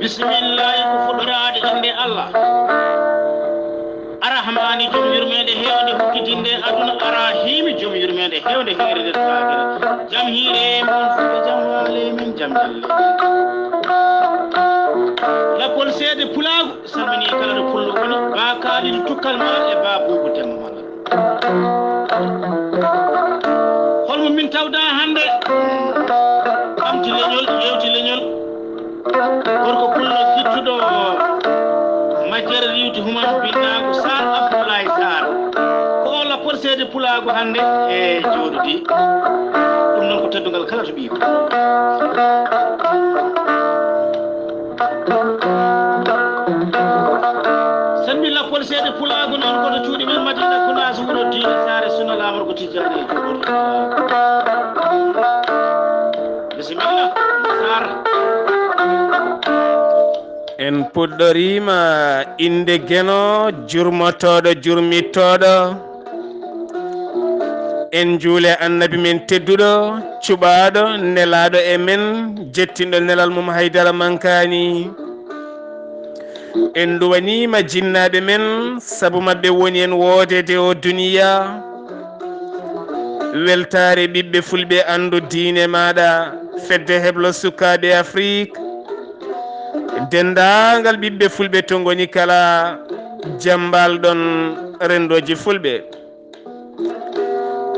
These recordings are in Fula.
bismillahi ko fuɗɗorade inde Allah arahmani joom yurmede hewde hukkitinde aduna arahimi joom yurmede hewde hirede sakira jam hiire mon fuɓe jam waale min jam jalle lappol seede pulagu salmini kala ɗo pullo woni ba kaaliɗo tukkal malal e ba buubu temma malal holmo min tawda hande ɓamti leñol yewti leñol gorko pullo kittuɗo majjere riwti human binnago sar abdoulaye sar ko o lappol seede pulago hande e jooɗodi ɗum noon ko teddugal kala to ɓiiko sanmi lappol seede pulago noon koto cuuɗi men madina kunaso wuro diine sare sunna lamor ko tijjani e jooɗodi bisimilla sar en puɗɗorima inde geno jurmotoɗo jurmittoɗo en juule annabi men tedduɗo cuɓaɗo nelaɗo e men jettinɗo nelal mum haydara mankani en duwanima jinnaɓe men saabu mabɓe woni en woodede o duniya weltare ɓiɓɓe fulɓe andu diine maɗa fedde heblo sukaɓe afrique dendagal ɓiɓɓe fulɓe to goni kala jambal ɗon rendoji fulɓe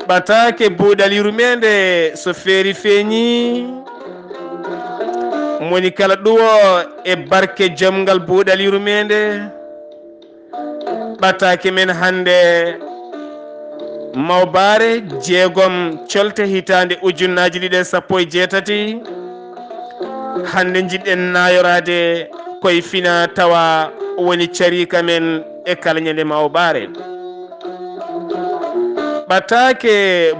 ɓatake buuɗal yurmede so feeri feeñi moni kala ɗuwo e barke jamgal buuɗal yurmede ɓatake men hande mawbare jeegom colte hitande ujunnaji ɗiɗi e 17 hande jiɗɗen nayorade koye fina tawa woni carika men e kala ñande mawbare ɓatake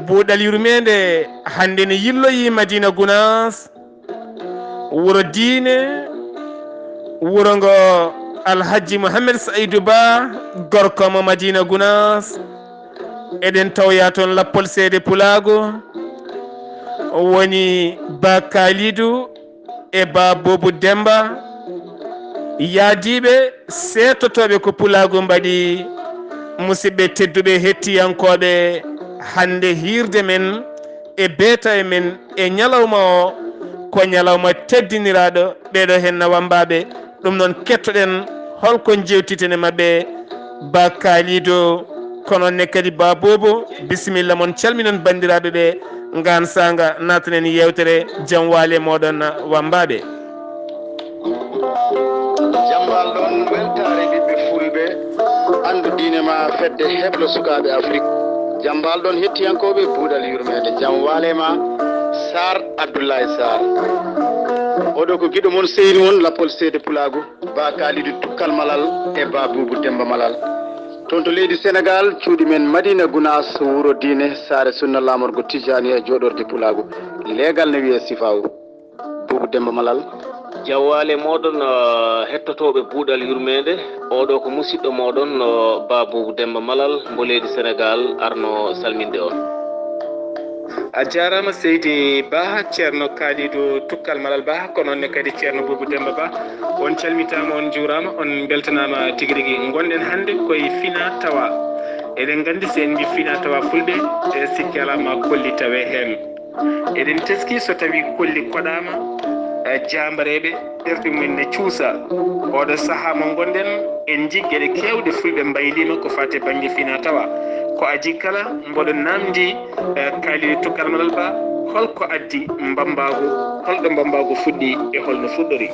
buuɗal yurmede hande ne yilloyi madina gounas wuro diine wuro ngo alhaji mouhamed saydou ba gorkomo madina gounas eɗen tawya toon lappol seede pulago woni ba kalidou e ba boubou demba yaadiɓe setotoɓe ko pulago mbaɗi musidɓe tedduɓe hettiyankoɓe hande hirde men e beeta e men e ñalawma o ko ñalawma teddiniraɗo ɓeɗo henna wambaɓe ɗum noon kettoɗen holko jewtitene mabɓe ba kalido kono ne kadi ba bobo bisimilla moon calminon bandiraɓe ɓe ngan sanga natanen yewtere jam waale moɗon wambaɓe jambal ɗon weltare ɓiɓɓe fulɓe andu dinema fedde heblo sukaɓe afrique jambal ɗon hettiyankoɓe buuɗal yurmede jam walema sar abdoulaye sar oɗo ko guiɗo moon seyni won lappol seede pulago ba kalidou tukkal malal e ba boubou demba malal toon to leydi sénégal cuuɗi men madina gounas wuro diine sare sunna lamorgo tijani e joɗorde pulago leegal ne wiye sifaw boubou demba malal jawwale moɗon hettotoɓe buuɗal yurmede oɗo ko musidɗo moɗon ba boubou demba malal mbo leydi sénégal arno salminde on a jarama seydi ba ceerno kalidou tukkal malal ba ko noonne kadi ceerno boubou demba ba on calmitama on juurama on beltanama tigui rigui gonɗen hande koye fina tawa eɗen gandi sen mbi fina tawa fulɓe e sikki alama kolli tawe hen eɗen teski so tawi kolli koɗama jambareɓe ɓerɗe mumen ne cuusa oɗo saaha mo gonɗen en jiggueɗe kewɗe fulɓe mbaylima ko fate banggue fina tawa ko aji kala mboɗo namdi kalidou tukkal malal ba holko addi mbambago holɗo mbambago fuɗɗi e holno fuɗɗori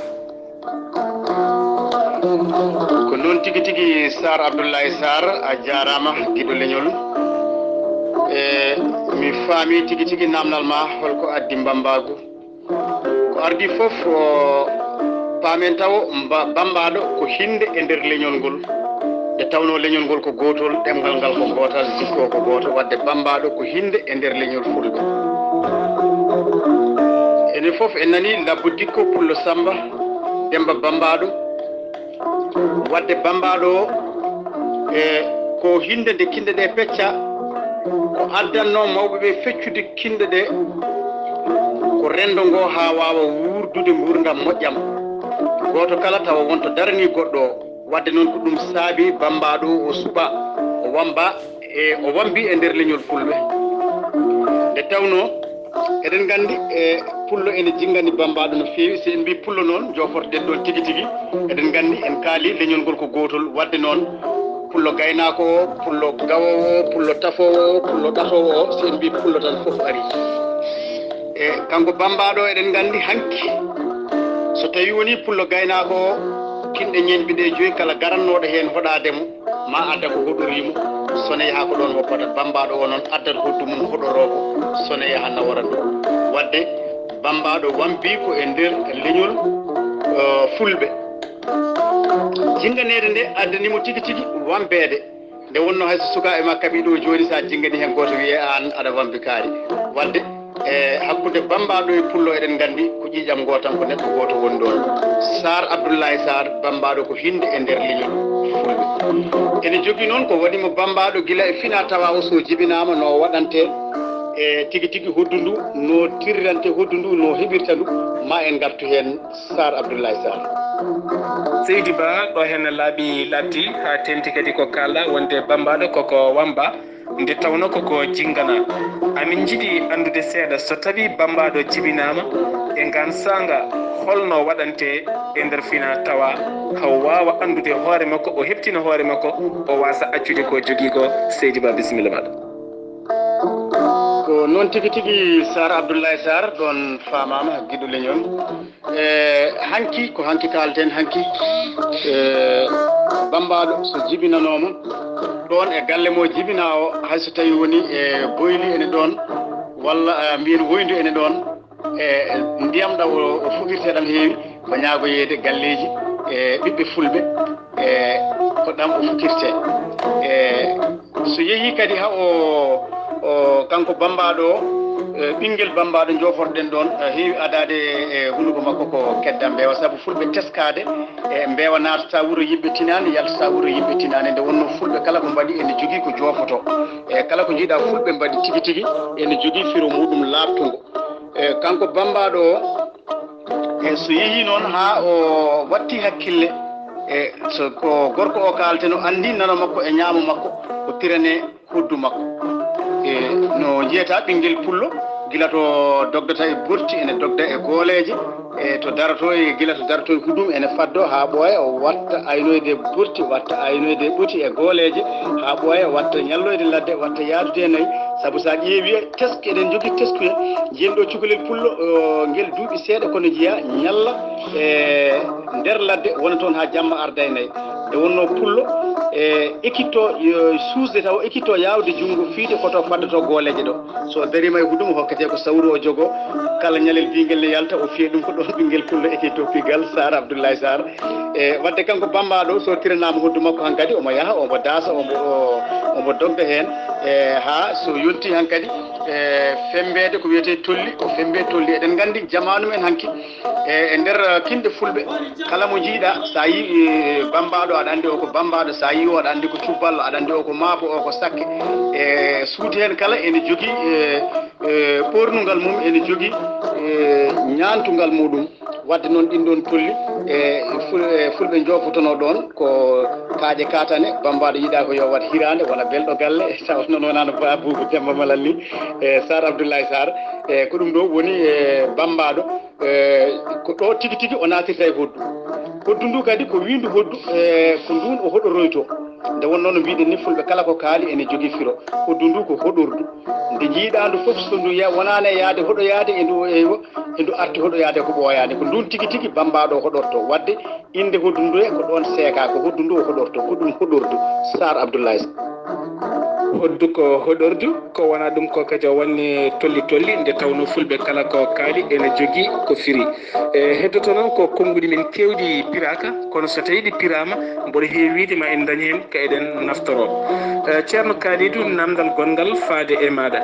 ko noon tigui tigui sar abdoulaye sar a jarama guiɗo leñol e mi faami tigui tigui namdal ma holko addi mbambago ko ardi foof paamen taw bambaɗo ko hinde e nder leñol ngol e tawno leñol ngol ko gotol ɗemgal ngal ko gotal jikko ko goto wadde bambaɗo ko hinde e nder leñol fulɓe ni fof en nani labbu dikko pullo Samba Demba Bambaɗo wadde Bambaɗo ko hinde nde kinde ɗe pecca ko addanno mawɓe ɓe feccude kinde ɗe ko rendo ngo ha wawa wurdude gurdam moƴƴam goto kala tawa wonto darani goɗɗo wadde noon ko ɗum saabi Bambaɗo o suɓa o wamba o wambi e nder leñol fulɓe nde tawno eɗen gandi pullo ene jinggani Bambaɗo no fewi si en mbi pullo noon joforɗen ɗon tigui tigui eɗen gandi en kaali leñol ngol ko gotol wadde noon pullo gaynako o pullo gawowo pullo tafowo pullo ɗatowo o si en mbi pullo tan foof ari kanko Bambaɗo eɗen gandi hanki so tawi woni pullo gaynako o kinɗe ñeñɓe ɗe joyi kala garannoɗo hen hoɗademo ma adda ko hoɗorimo sone yaha ko ɗon woppata Bambaɗo o noon addata hoddu mum hoɗoroko sone yaha nawara ɗo wadde Bambaɗo wambi ko e nder leñol fulɓe jinganede nde addanimo tigui tigui wambede nde wonno hayso sukaɓe ma kaɓi ɗo joni sa jingani hen goto wiye an aɗa wambi kaari wadde hakkude Bambaɗo e pullo eɗen gandi ko ƴiƴam gotan ko neɗɗo goto woni ɗon Sar Abdoulaye Sar Bambaɗo ko hinde e nder leñol fulɓe ene jogui noon ko waɗimo Bambaɗo guila e fina tawa o so jibinama no waɗante tigui tigui hoddu ndu no tirirante hoddu ndu no heɓirta ndu ma en gartu hen Sar Abdoulaye Sar Seydi Ba ɗo hen laaɓi ha tenti kadi ko kalɗa wonde Bambaɗo koko wamba nde tawno koko jingana amin jiiɗi andude seeɗa so tawi Bambaɗo jibinama e ngan sanga holno waɗante e nder fina tawa haw wawa andude hoore makko o heptina hoore makko o wasa accude ko jogui ko Seydi Ba bisimilla maɗa ko noon tigui tigui Sar Abdoulaye Sar ɗon famama guiɗo leñol hanki ko hanki kalten hanki Bambaɗo so jibinanoma ɗon e galle mo jibina o hayso tawi woni e boyli ene ɗon walla mbiyen woyndu ene ɗon ndiyam ɗam o fuɗirteɗam heewi ko ñaagoyede galleji ɓiɓɓe fulɓe ko ɗam o fukkirte so yeehi kadi ha o kanko Bambaɗo o ɓinguel Bambaɗo joforɗen ɗon heewi adade e hunuko makko ko kedda mbeewa saabu fulɓe teskade mbeewa natata wuuro yimɓe tinani yaltata wuuro yimɓe tinani nde wonno fulɓe kala ko mbaɗi ene jogui ko jofoto kala ko jiiɗa fulɓe mbaɗi tigui tigui ene jogui firo muɗum labtugo kanko Bambaɗo o so yeehi noon ha o watti hakkille so ko gorko o kalten o andi nano makko e ñaamo makko ko tirane hoddu makko no jiyata ɓinguel pullo gila to dogdata e burti ene dogda e gooleje to darato e gila to darato e hudum ene faddo ha ɓooya o watta aynoyde burti watta aynoyde ɓuti e gooleje ha ɓooya watta ñalloyde ladde watta yaadude e nayyi saabu sa ƴeewi teske eɗen jogui teskuye jiyen ɗo cukalel pullo guel duuɓi seeɗa kono jiiya ñalla e nder ladde wona toon ha jamma arda e nayyi nde wonno pullo ekkitto suusde taw ekkitto yawde junggo fiide koto faddoto gooleje ɗo so darima e hudum hokkete ko sawru o jogo kala ñalel biguel ne yalta o fiya ɗum ko ɗon ɓinguel pullo ekkitto pigal Sar Abdoulaye Sar wadde kanko Bambaɗo so tiranama hoddu makko hankkadi omo yaaha omo daasa omo dogda hen ha so yonti hankkadi fembede ko wiyete tolli o fembe tolli eɗen gandi jamanu men hanki e nder kinde fulɓe kala mo jiiɗa sa yi Bambaɗo aɗa andi o ko Bambaɗo sa yi o aɗa andi ko tubballo aɗa andi o ko maabo o ko sakke suuti hen kala ene jogui ɓornugal mum ene jogui ñantugal muɗum wadde noon ɗin ɗon tolli fulɓe jofotono ɗon ko kaaƴe katane Bambaɗo yiiɗa ko yo wat hirande wona belɗo galle taw noon wonano Ba Boubou Demba Malal ni Sar Abdoulaye Sar ko ɗum ɗo woni Bambaɗo ko ɗo tigui tigui o natirta e hoddu hoddu ndu kadi ko windu hoddu ko ndun o hoɗoroyto nde wonno no mbiɗen ni fulɓe kala ko kaali ene jogui firo hoddu ndu ko hoɗordu nde jiiɗa ndu foof so ndu wonani e yaade hoɗoyade e ndu arti hoɗoyade ko ɓooyade ko ndun tigui tigui Bambaɗo hoɗorto wadde inde hoddu ndu e ko ɗon seeka ko hoddu ndu o hoɗorto ko ɗum hoɗordu Sar Abdoulaye hoddu ko hoɗordu ko wona ɗum ko kadi o wonne tolli nde tawno fulɓe kala ko kaali ene jogui ko firi heddoto noon ko konnguɗi min kewɗi piraka kono so tawi ɗi pirama mboɗo heewi wiide ma en dañi hen ka eɗen naftoro ceerno Kalidou namdal gongal faade e maɗa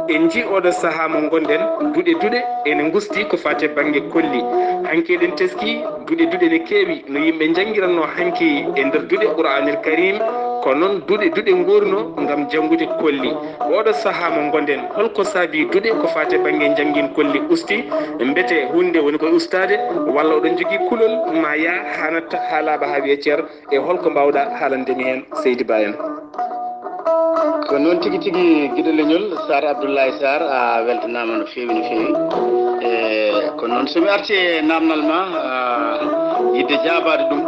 en ji oɗo saaha mo gonɗen duuɗe ene gusti ko fate banggue kolli hanki eɗen teski duuɗe ne keewi no yimɓe jangguiranno hanki e nder duuɗe Qur'anul Karim ko noon duuɗe gurno gam janggude kolli oɗo saaha mo gonɗen holko saabi duuɗe ko fate banggue jangguin kolli usti mbete hunde woni koye ustade walla oɗon jogui kulol ma ya hanatta ha laaɓa ha wiye ceer e holko mbawɗa haalandemi hen Seydi Ba en ko noon tigui guiɗo leñol Sar Abdoulaye Sarr a weltanama no fewi ko noon somi arti e namdal ma yidde jabade ɗum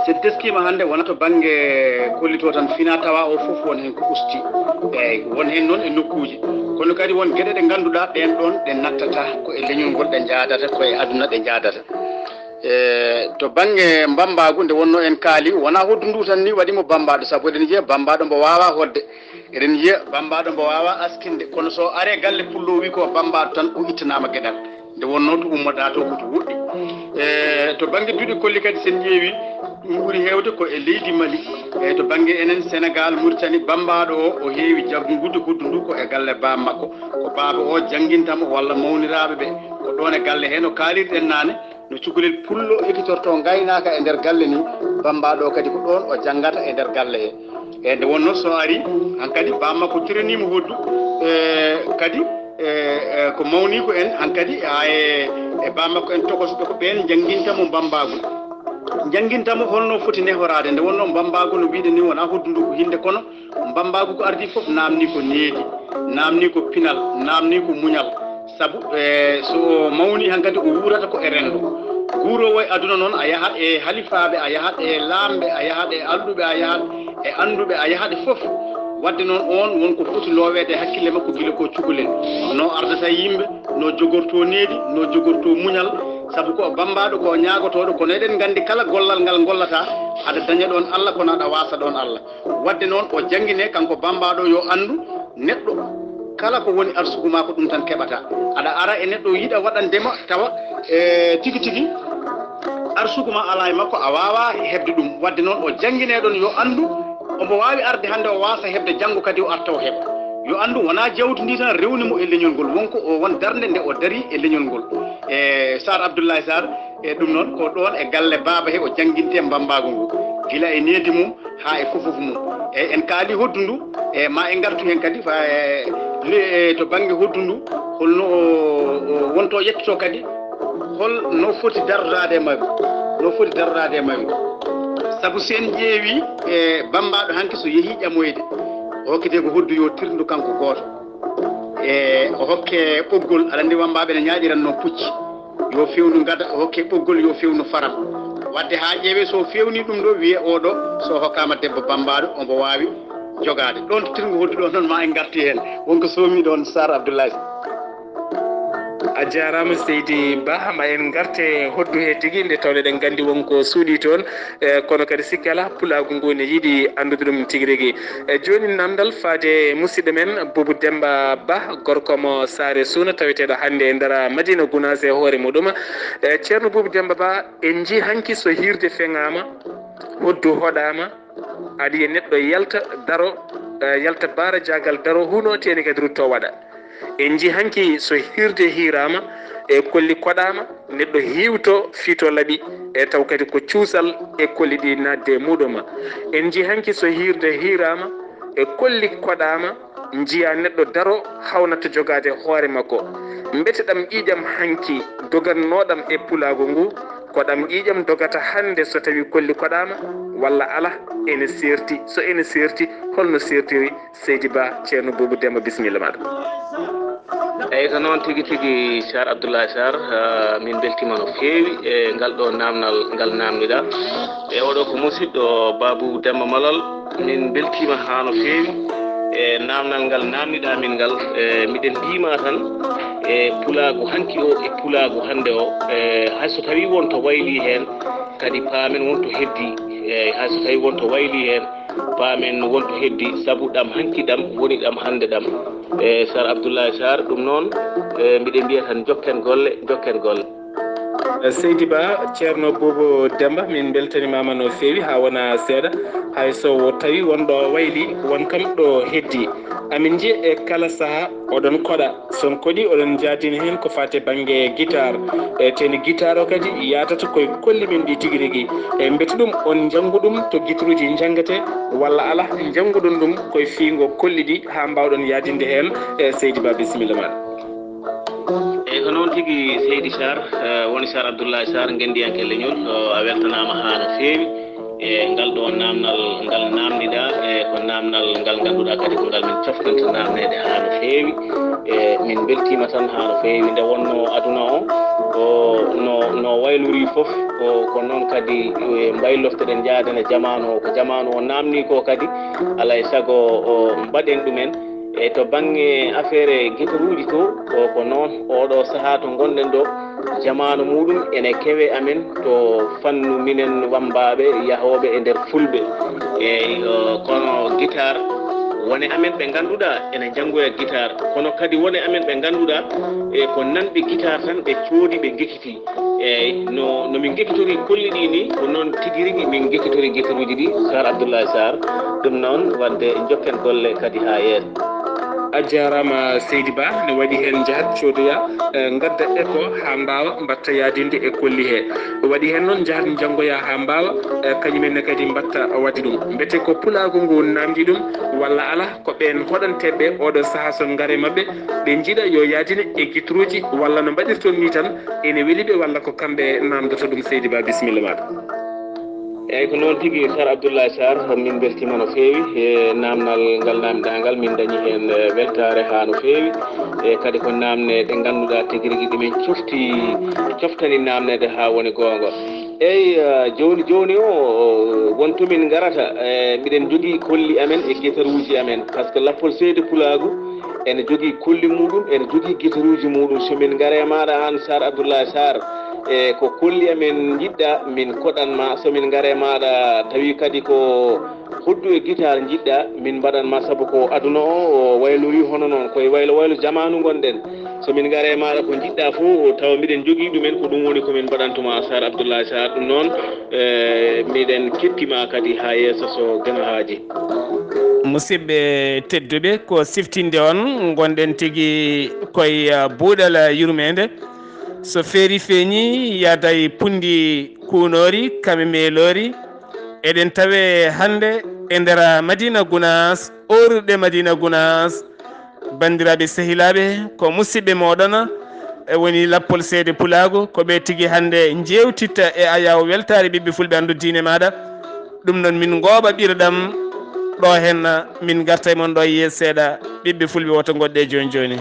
so teskima hande wona to banggue kollito tan fina tawa o foof won hen ko usti eyyi won hen noon e nokkuji kono kadi won gueɗe ɗe ganduɗa ɗen ɗon ɗe nattata ko e leñol ngol ɗe jadata koye aduna ɗe jadata to banggue bambagu nde wonno en kaali wona hoddu ndu tan ni waɗimo bambaɗo saabu eɗen jiiya bambaɗo mbo wawa hodde eɗen jiiya bambaɗo mbo wawa askinde kono so are galle pullo wi ko bambaɗo tan o ittanama gueɗal nde wonno to ummoɗa to koto wuɗɗi to banggue duuɗi kolli kadi sen ƴeewi ɗum ɓuuri hewde ko e leydi Mali e to banggue enen Sénégal Mauritanie bambaɗo o heewi jaggude hoddu ndu ko e galle bam makko ko baba o jangguintamo walla mawniraɓe ɓe ko ɗon e galle he no kaalirɗen nane no cukalel pullo ekkitorto gaynaka e nder galle ni bambaɗo kadi ko ɗon o janggata e nder galle he e nde wonno so ari hankkadi bam makko tiranima hoddu kadi ko mawni ko en hankkadi ha e bam makko en tokosoɓe ko ɓen jangguintamo bambagol jangguintamo holno foti nehorade nde wonno bambagu no mbiɗen ni wona hoddu ndu ko hinde kono bambagu ko ardi foof namni ko needi namni ko pinal namni ko muñal saabu so mawni hankkadi o wurata ko e rendo guurowo e aduna noon a yahat e halifaɓe a yahat e lamɓe a yahat e alɗuɓe a yahat e anduɓe a yahat foof wadde noon on wonko foti lowede hakkille makko guila ko cukalel no ardata yimɓe no jogorto needi no jogorto muñal saabu ko bambaɗo ko ñagotoɗo kono eɗen gandi kala gollal ngal gollata aɗa daña ɗon Allah kono aɗa wasa ɗon Allah wadde noon o jangguine kanko bambaɗo yo andu neɗɗo kala ko woni arsugu ma ko ɗum tan keɓata aɗa ara e neɗɗo yiiɗa waɗandema tawa tigui arsugu ma ala e makko a wawa hebde ɗum wadde noon o jangguineɗon yo andu omo wawi arde hande o wasa hebde janggo kadi o arta o heɓa yo andu wona jawdi ndi tan rewnimo e leñol ngol wonko o won darde nde o daari e leñol ngol Sar Abdoulaye Sarr e ɗum noon ko ɗon e galle baba he o jangguinte bambago ngu gila e needi mum ha e fofof mum e en kaali hoddu ndu e ma en gartu hen kadi fa to banggue hoddu ndu holno wonto yettoto kadi hol no foti darrade e mabɓe no foti darrade e mabɓe saabu sen ƴeewi e bambaɗo hanki so yeehi ƴamoyde o hokkete ko hoddu yo tirndu kanko goto e o hokke ɓoggol aɗa andi wambaɓe ne ñaaƴiranno pucci yo fewnu gada o hokke ɓoggol yo fewnu faram wadde ha ƴeewe so fewni ɗum ɗo wiye oɗo so hokkama debbo bambaɗo omo wawi jogade ɗon to tirngu hoddu ɗo noon ma en garti hen wonko somi ɗon Sar Abdoulaye a jarama Seydi Ba ma en garte hoddu he tigui nde tawde ɗen gandi wonko suuɗi toon kono kadi sikki ala pulagu ngu ne yiiɗi andude ɗum tigui rigui joni namdal faade musidɗo men Boubou Demba Ba gorko mo Saare Suuna taweteɗo hande e nder Madina Gounass e hoore muɗum ceerno Boubou Demba Ba en ji hanki so hirde feŋama hoddu hoɗama aɗa neɗɗo yalta daro yalta baara jagal daro huno teni kadi rutto waɗa en ji hanki so hirde hirama e kolli koɗama neɗɗo hiwto fito laaɓi e taw kadi ko cuusal e kolli ɗi nadde muɗuma en ji hanki so hirde hirama e kolli koɗama jiya neɗɗo daro hawnata jogade hoore makko mbete ɗam ƴiƴam hanki dogannoɗam e pulago ngu ko ɗam ƴiƴam dogata hande so tawi kolli koɗama walla ala ene serti so ene serti holno sertiri Seydi Ba ceerno Boubou Demba bisimilla maɗa eyyi ko noon tigui Sar Abdoulaye Sarr min beltima no feewi e ngal ɗo namdal ngal namdiɗa e oɗo ko musidɗo Babou Demba Malal min beltima ha no feewi e namdal ngal namdiɗa min ngal miɗen mbima tan e pulagu hanki o e pulagu hande o hayso tawi wonto wayli hen kadi paamen wonto heddi e hayso tawi wonto wayli hen paamen wonto heddi sabu ɗam hanki ɗam woni ɗam hande ɗam e Sar Abdoulaye Sarr ɗum noon mbiɗe mbiya tan jokken golle Seydi Ba ceerno Bobo Demba min beltanimama no feewi ha wona seeɗa hayso tawi wonɗo wayli won kam ɗo heddi amin ji e kala saaha oɗon koɗa son koɗi oɗon jadini hen ko fate banggue guitare e teni guitare o kadi yatata koye kolli men ɗi tigui rigui e beeti ɗum on janggu ɗum to guitare uji janggate walla ala jangguɗon ɗum koye fiigo kolli ɗi ha mbawɗon yadinde hen e Seydi Ba bisimilla maɗa. eyyi ko noon tigui Seydi Sarr woni Sar Abdoulaye Sarr gendiyanke leñol a weltanama ha no feewi e ngal ɗo namdal ngal namdiɗa e ko namdal ngal ganduɗa kadi ko ngal min coftanta namnede ha no feewi e min beltima tan ha no feewi nde wonno aduna o no waylori foof ko noon kadi mbaylofteɗen jaaden e jamanu o ko jamanu o namni ko kadi alay saago mbaɗen ɗumen e to banggue affaire guitaruji to ko noon oɗo saaha to gonɗen ɗo jamanu muɗum ene kewe amen to fannu minen wambaɓe yahoɓe e nder fulɓe eyyi kono guitare wone amen ɓe ganduɗa ene janggoya guitare kono kadi wone amen ɓe ganduɗa e ko nanɓe guitare tan ɓe coodi ɓe gekkiti eyyi nomin gekkitori kolli ɗi ni ko noon tigui rigui min gekkitori guitaruji ɗi Sar Abdoulaye Sarr ɗum noon wadde jokken golle kadi ha yeeso. A jarama Seydi Ba ne waɗi hen jahat codoya gadda eko ha mbawa mbatta yadinde e kolli he waɗi hen noon jahat janggoya ha mbawa kañumenne kadi mbatta wadde ɗum mbete ko pulago ngu namdi ɗum walla ala ko ɓen hoɗanteɓe oɗo saaha son gaare mabɓe ɓe jiiɗa yo yadine e guitruji walla no mbaɗirton ni tan ene weeliɓe walla ko kamɓe namdoto ɗum Seydi Ba bisimilla maɗa. eyyi ko noon tigui Sar Abdoulaye Sarr min beltima no feewi e namdal ngal namdiɗa ngal min dañi hen weltare ha no feewi e kadi ko namne ɗe ganduɗa tigui rigui ɗumen coftani namnede ha woni gonga eyyi joni o wontomin garata mbiɗen jogui kolli amen e guitaruji amen par ce que lappol seede pulagu ene jogui kolli muɗum ene jogui guitaruji muɗum somin gaare maɗa an Sar Abdoulaye Sarr e ko kolli amen jiɗɗa min koɗanma somin gaare maɗa tawi kadi ko hoddu e guitare jiɗɗa min mbaɗanma saabu ko aduna o waylori hono noon koye waylo jamanu gonɗen somin gaare maɗa ko jiɗɗa fo tawa mbiɗen jogui ɗumen ko ɗum woni komin mbaɗantuma Sar Abdoulaye Sarr ɗum noon miɗen kettima kadi ha yeeso so gana haaji. musidɓe tedduɓe ko siftinde on gonɗen tigui koye buuɗal yurmede so feeri feeñi yaada e pundi kunori kame meelori eɗen tawe hande e nder Madina Gounass orɗe Madina Gounass bandiraɓe sehilaɓe ko musidɓe moɗon e woni lappol seede pulago koɓe tigui hande jewtitta e ayaw weltare ɓiɓɓe fulɓe andu diine maɗa ɗum noon min gooɓa ɓirɗam ɗo hen min garta e moon ɗo yees seeɗa ɓiɓɓe fulɓe woto goɗɗe joni joni.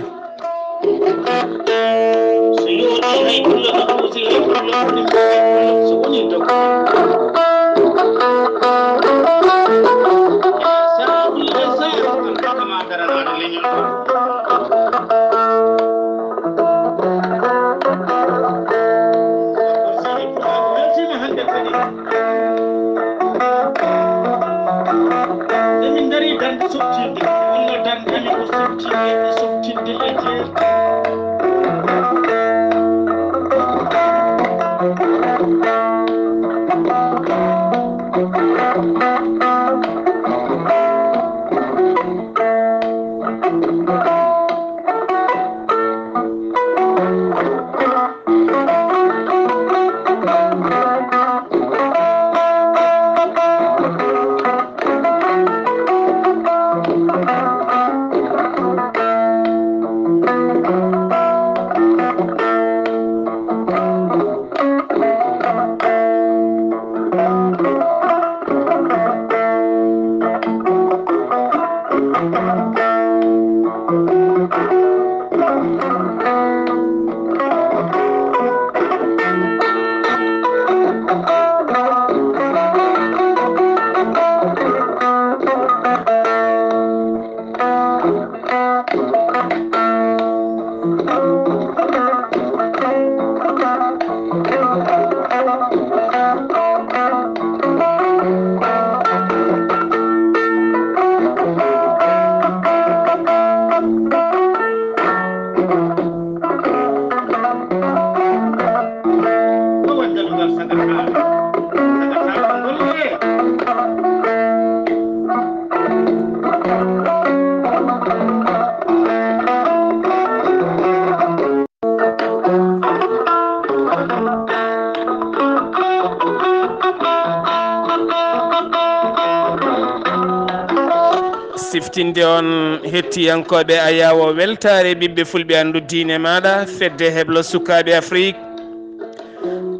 siftinde on hettiyankoɓe a yawo weltare ɓiɓɓe fulɓe andu diine maɗa fedde heblo sukaɓe Afrique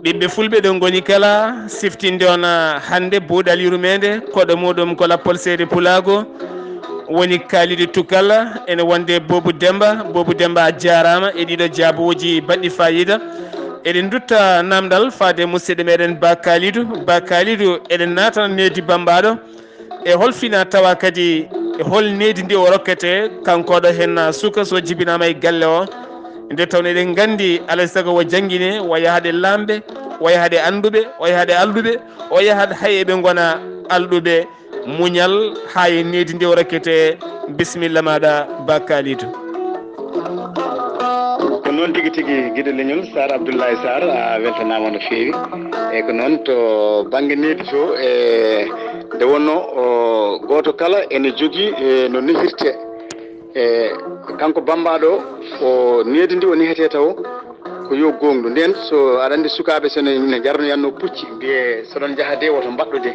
ɓiɓɓe fulɓe ɗo goni kala siftinde on hande buuɗal yurmede koɗo muɗum ko lappol seede pulago woni Kalidou Tukkal ene wonde Boubou Demba a jarama e ɗiɗo jaaboji baɗɗi fayida eɗen dutta namdal faade musidɗo meɗen Ba Kalidou eɗen natana nedi bambaɗo e hol fina tawa kadi e hol nedi ndi o rokkete kankoɗo hen suka so jibinama e galle o nde tawno eɗen gandi alay saago wo jangguine wo yahade lamɓe o yahade anduɓe o yahade alluɓe o yahade hay eɓe gona alɗuɓe muñal ha e nedi ndi o rokkete bisimilla maɗa Ba Kalidou. ko noon tigui tigui guiɗo leñol Sar Abdoulaye Sarr a weltanama no fewi e ko noon to banggue nedi to e nde wonno goto kala ene jogui no nehirte e kanko bambaɗo o nedi ndi o nehete taw ko yo gonɗu nden so aɗa andi sukaɓe sone jarnoyanno pucci mbiye soɗon jahade woto mbaɗɗude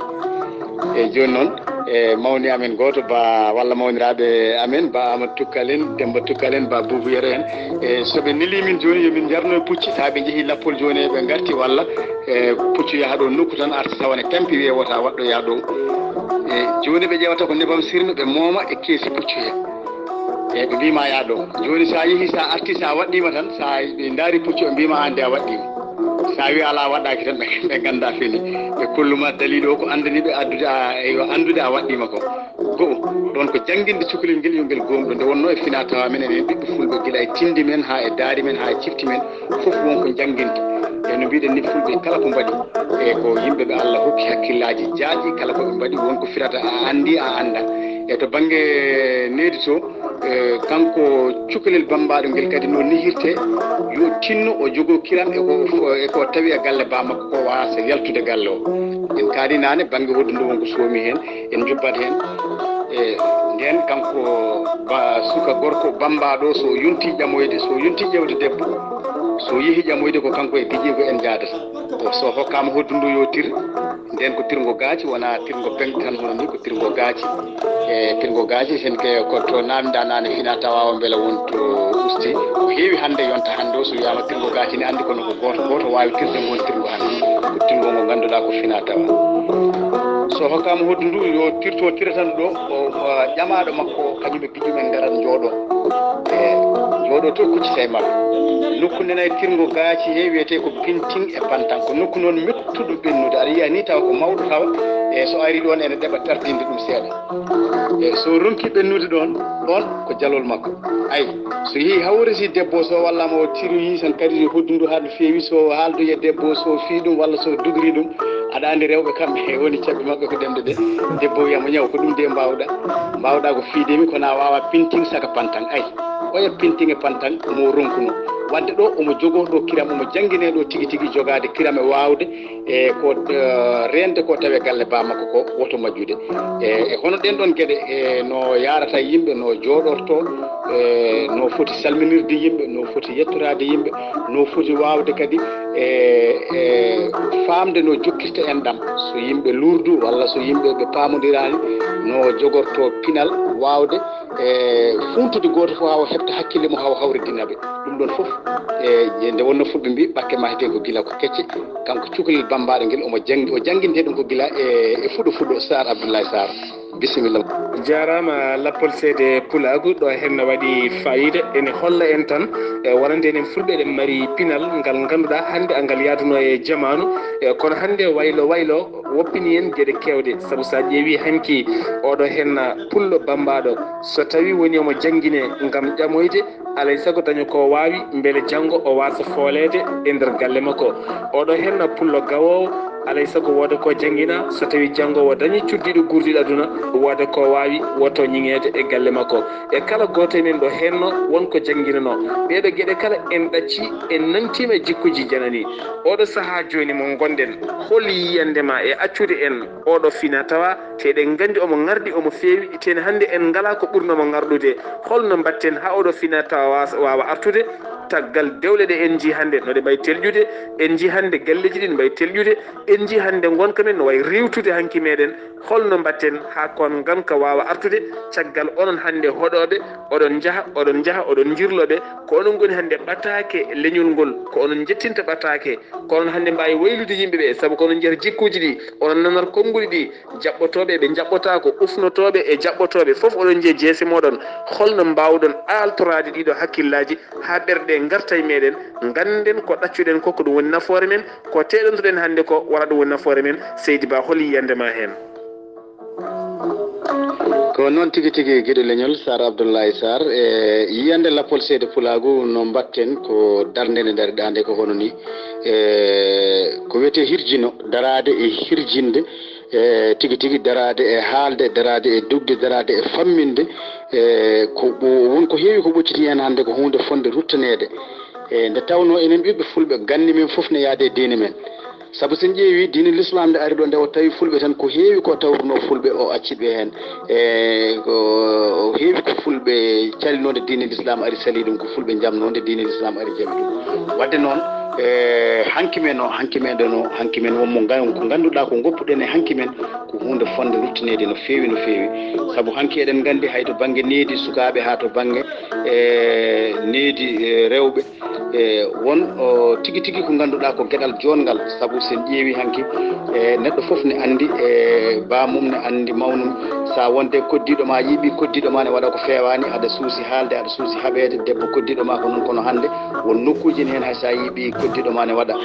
e joni noon e mawni amen goto ba walla mawniraɓe amen Ba Amadou Tukkal en Demba Tukkal en Ba Boubou Yero en e soɓe neeli min joni yomin jarno e pucci ta ɓe jeehi lappol joni ɓe garti walla e puccu yaha ɗo nokku tan arta tawane tampi wiye wota waɗɗo yaa ɗo e joni ɓe ƴewata ko nebam sirno ɓe mooma e keesi puccu he e ɓe mbima yaa ɗo joni sa yeehi sa arti sa waɗɗima tan sa ɓe daari puccu ɓe mbima ande a waɗɗima sa wi ala waɗɗaki tan ɓe ganda fini ɓe kolluma daliɗo ko andaniɓe andude a waɗɗima ko goho ɗon ko jangguinde cukalel nguel yo nguel gomɗo nde wonno e fina tawa men enen ɓiɓɓe fulɓe guila e tindi men ha e daari men ha e cifti men foof wonko jangguinde e no mbiɗen ni fulɓe kala ko mbaɗi e ko yimɓeɓe Allah hokki hakkillaji jaaƴi kala koɓe mbaɗi wonko firata a andi a anda e to banggue nedi to kanko cukalel bambaɗo nguel kadi no nehirte yo tinno o jogo kiram eko tawi e galle ba makko ko wasa yaltude galle o en kaali nane banggue hoddude wonko soomi hen en jubbat hen e nden kanko suka gorko bambaɗo so yonti ƴamoyde so yonti ƴewde debbo so yeehi ƴamoyde ko kanko e guiƴi ko en jadata so hokkama hoddundu yo tir nden ko tirgo gaaci wona tirgo penk tan hono ni ko tirgo gaaci e tirgo gaaci sen ke ko to namda nane fina tawa beela wonto usti ko heewi hande yonta hande o so wiyama tirgo gaaci ne andi kono ko goto wawi tirde gon tirgo hande ko tirgo ngo ganduɗa ko fina tawa so hokkama hoddundu yo tirto tira tan ɗo o ƴamaɗo makko kañum e guiƴumen garat jooɗo e jooɗo to kuccita e mabɓe nokku nena e tirgo gaaci he wiyete ko pinting e pantan ko nokku noon mettuɗo ɓennude aɗa yiya ni tawa ko mawɗo tawa e so ari ɗon ene ɗeɓa tardinde ɗum seeɗa e so ronki ɓennude ɗon ko jalol makko ayi so yeehi hawresi debbo so wallama o tiroyi tan kadi hoddundu ha no feewi so haaldoyi e debbo so fii ɗum walla so dogri ɗum aɗa andi rewɓe kamɓe woni cabbi mabɓe ko demde ɗe debbo wiyamo ñaw ko ɗum de mbawɗa ko fiidemi kono wawa pinting saka pantan ayi oya pinting e pantan mo ronkuno wadde ɗo omo jogo ɗo kiram omo jangguine ɗo tigui tigui jogade kiram e wawde e ko rende ko tawe galle ba makko ko woto majjude e hono ɗen ɗon gueɗe e no yarata yimɓe no joɗorto e no foti salminirde yimɓe no foti yettorade yimɓe no foti wawde kadi e famde no jokkirta en ɗam so yimɓe lurdu walla so yimɓe ɓe pamodirani no jogorto pinal wawde e funtude goto fof hawa hebta hakkille mo hawa hawridinaɓe ɗum ɗon foof e nde wonno fulɓe mbi ɓakke mahete ko gila ko kecce kanko cukalel bambaɗo nguel o jangguinte ɗum ko gila e fuɗɗo Sar Abdoulaye Sarr bisimilla jarama lappol seede pulagu ɗo henno waɗi fayida ene holla en tan wonande enen fulɓe eɗen mari pinal ngal ganduɗa hande angal yaduno e jamanu kono hande waylo woppini en gueɗe kewɗe saabu sa ƴeewi hanki oɗo hen pullo bambaɗo so tawi woni omo jangguine gam ƴamoyde alay saago daña ko wawi beele janggo o wasa foolede e nder galle makko oɗo hen pullo gawowo alay saago wooda ko jangguina so tawi janggowo dañi cuddiɗo gurdiɗo aduna wooda ko wawi woto ñiŋede e galle makko e kala goto men ɗo henno wonko jangguinano ɓeɗo gueɗe kala en ɗacci en nantima jikkuji janani oɗo saaha joni mo gonɗen hol yiyandema e accude en oɗo fina tawa teɗen gandi omo gardi omo fewi ten hande en ngala ko ɓurnomo garɗude holno batten ha oɗo fina tawa wawa artude caggal dewle ɗe en ji hannde no ɗe mbayi telƴude en ji hannde galleji ɗi no mbayi telƴude en ji hannde gonka men no wayi rewtude hanki meɗen holno mbatten ha kon ganka wawa artude caggal onon hannde hoɗoɓe oɗon jaaha oɗon jirloɓe ko onon goni hannde ɓatake leñol ngol ko onon jettinta ɓatake ko onon hannde mbawi waylude yimɓeɓe saabu ko onon jeeta jikkuji ɗi onon nanar konnguli ɗi jaɓɓotoɓe ɓe jaɓɓotako ufnotoɓe e jaɓɓotoɓe foof oɗon jeeyi jeese moɗon holno mbawɗon altorade ɗiɗo hakkillaji ha ɓerɗe garta e meɗen ganden ko ɗaccuɗen ko ko ɗum woni nafoore men ko teɗontoɗen hannde ko wara ɗum woni nafoore men Seydi Ba holi yiyandema hen. ko noon tigi tigi gueɗo leñol Sar Abdoulaye Sarr e yiyande lappol seede pulagu no mbatten ko darde nde daariɗande ko hono ni ko wiyete hirjino darade e hirjinde tigi tigi darade e haalde darade e dugde darade e famminde ko wonko heewi ko ɓocciti hen hannde ko hunde fonde ruttanede nde tawno enen ɓiɓɓe fulɓe gandi men foof ne yaade diine men saabu sen ƴeewi diine l'islam nde ari ɗo nde o tawi fulɓe tan ko heewi ko tawruno fulɓe o acciɓe hen ko heewi ko fulɓe calinode diine l'islam ari sali ɗum ko fulɓe jamnode diine l'islam ari jaɓi ɗum wadde noon hanki men wonmo ko ganduɗa ko goppuɗen e hanki men ko hunde fonde ruttinede no feewi saabu hanki eɗen gandi hay to banggue needi sukaɓe ha to banggue needi rewɓe won tigi tigi ko ganduɗa ko gueɗal jongal saabu sen ƴeewi hanki neɗɗo foof ne andi bamum ne andi mawnum sa wonde koddiɗo ma yiiɓi koddiɗo ma ne waɗa ko fewani aɗa suusi haalde aɗa suusi haɓede debbo koddiɗo ma ko noon kono hannde won nokkuji hen hay sa yiiɓi koddiɗo ma ne waɗa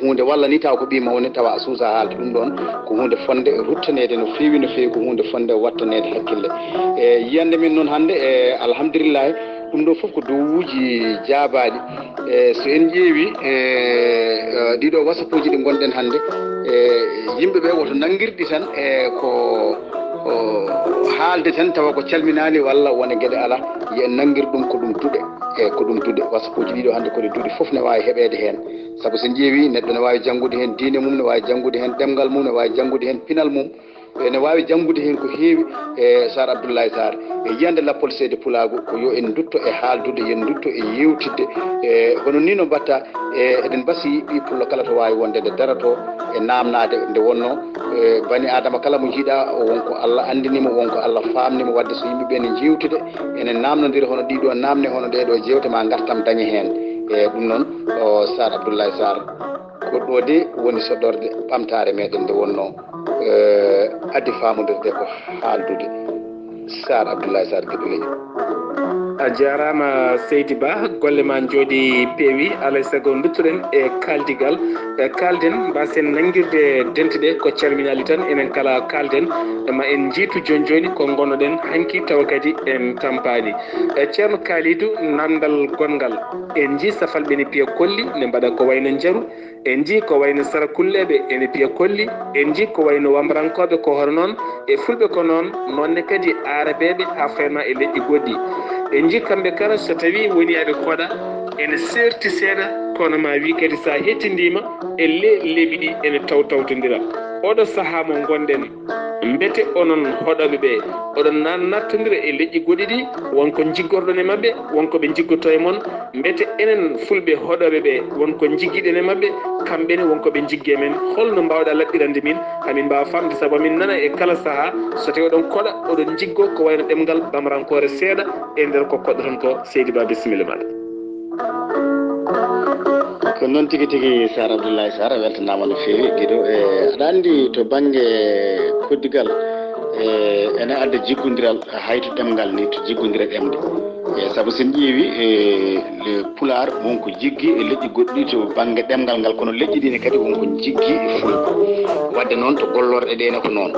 hunde walla ni taw ko ɓi mawne tawa a suusa haalde ɗum ɗon ko hunde fonde ruttanede no feewi ko hunde fonde wattanede hakkille yiyande min noon hannde alhamdulillahi ɗum ɗo foof ko dowuji jaabaɗi so en ƴeewi ɗiɗo wasapuji ɗi gonɗen hannde yimɓeɓe woto nanguirɗi tan ko haalde tan tawa ko calminali walla wona gueɗe ala yo en nanguir ɗum ko ɗum duuɗe wasapuji ɗiɗo hannde koɗe duuɗi foof ne wawi heɓede hen saabu sen ƴeewi neɗɗo ne wawi janggude hen diine mum ne wawi janggude hen ɗemgal mum ne wawi janggude hen pinal mum ne wawi janggude hen ko heewi Sar Abdoulaye Sarr e yiyande lappol seede pulagu ko yo en dutto e haaldude yen dutto e yewtidde hono ni no mbatta eɗen mbasi ɓi pullo kala to wawi wonde nde darato e namnade nde wonno bani adama kala mo jiiɗa wonko Allah andinimo wonko Allah famnimo wadde so yimɓeɓe ne jewtude enen namdodira hono ɗiɗo namne hono ɗeɗo jewte ma gartam dañe hen ɗum noon Sar Abdoulaye Sarr ko ɗo de woni soɗorde ɓamtare meɗen nde wonno addi famodirde ko haaldude Sar Abdoulaye Sarr gueɗo leñol. a jarama Seydi Ba golle ma jooɗi peewi alay saago duttoɗen e kaldigal kalden mbasen nanguirde denteɗe ko calminali tan enen kala kalden ma en jiitu joni ko gonnoɗen hanki tawa kadi en tampani ceerno Kalidou namdal gongal en ji safalɓe ne piya kolli ne mbaɗa ko wayno jaaru en ji ko wayno sara kulleɓe ene piya kolli en ji ko wayno wambarankoɓe ko hono noon e fulɓe ko nonne kadi arabeɓe ha fayma e leƴƴi goɗɗi en ji kamɓe kala so tawi woni aɓe koɗa ene serti seeɗa kono ma wi kadi sa hettidima e leeɓi ɗi ene tawtawtodira oɗo saaha mo gonɗen mbete onon hoɗoɓe ɓe oɗon nattodira e leƴƴi goɗɗi ɗi wonko jiggorɗon e mabɓe wonko ɓe jiggoto e moon mbete enen fulɓe hoɗoɓe ɓe wonko jigguiɗen e mabɓe kamɓene wonko ɓe jiggue men holno mbawɗa laɓɓirande min hamin mbawa famde saabu min nana e kala saaha so tawi oɗon koɗa oɗon jiggo ko wayno ɗemgal bamrankore seeɗa e nder ko koɗɗoton ko Seydi Ba bisimilla maɗa. ko noon tigi tigi Sar Abdoulaye Sarr weltanama no feewi guiɗo aɗa andi to banggue koddigal ene adda jiggodiral hayto ɗemgal ni to jiggodira ɗemde saabu sen ƴeewi le pular wonko jiggi e leƴƴi goɗɗi to banggue ɗemgal ngal kono leƴƴi ɗine kadi wonko jiggi e fulɓe wadde noon to gollorɗe ɗene ko noon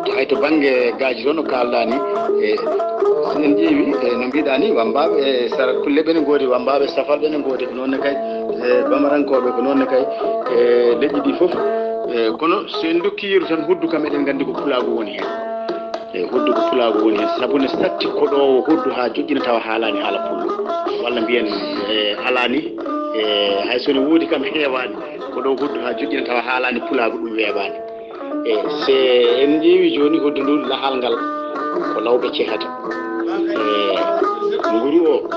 to hay to banggue gaji to no kalɗa ni sonen ƴeewi no mbiɗa ni wambaɓe e sara kulleɓe ne goodi wambaɓe safalɓe ne goodi ko noonne kay bamarankoɓe ko noonne kay leƴƴi ɗi foof kono so en dokki yeru tan hoddu kam eɗen gandi ko pulago woni hen hoddu ko pulago woni hen saabu ne satti koɗowo hoddu ha joƴƴina tawa haalani haala pullo walla mbiyen alani hay sone woodi kam heewani koɗo hoddu ha joƴƴina tawa haalani pulago ɗum weeɓani se en ƴeewi joni hoddu ndu lahal ngal ko lawɓe cehata nguru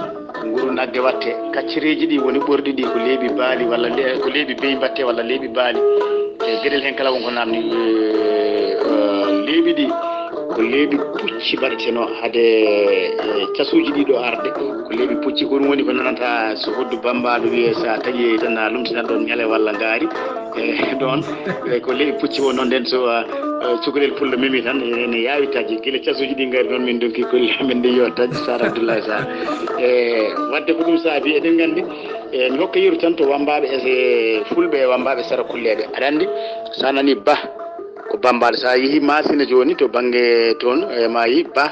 nguru nagge watte kaccireji ɗi woni ɓorɗi ɗi ko leeɓi baali walla ko leeɓi beyi batte walla leeɓi baali e gueɗel hen kala wonko namni leeɓi ɗi ko leeɓi pucci mbaɗeteno haade casuji ɗi ɗo arde ko leeɓi pucci ko ɗum woni ko nanata so hoddu bambaɗo wiye sa taƴi tan a lumtinan ɗon ñaale walla ngaari ɗon ko leeɓi pucci o noon nden so cukalel pullo memi tan ene yaawi taƴi guila casuji ɗi ngari noon min donki kolle amen nde yo taƴi Sar Abdoulaye Sarr wadde ko ɗum saabi eɗen nganndi mi hokka yiru tan to wambaɓe e fulɓe e wambaɓe sara kulleɓe aɗa anndi sa nani ba ko bambaɗo sa yeehi masina joni to banggue toon ma yi ba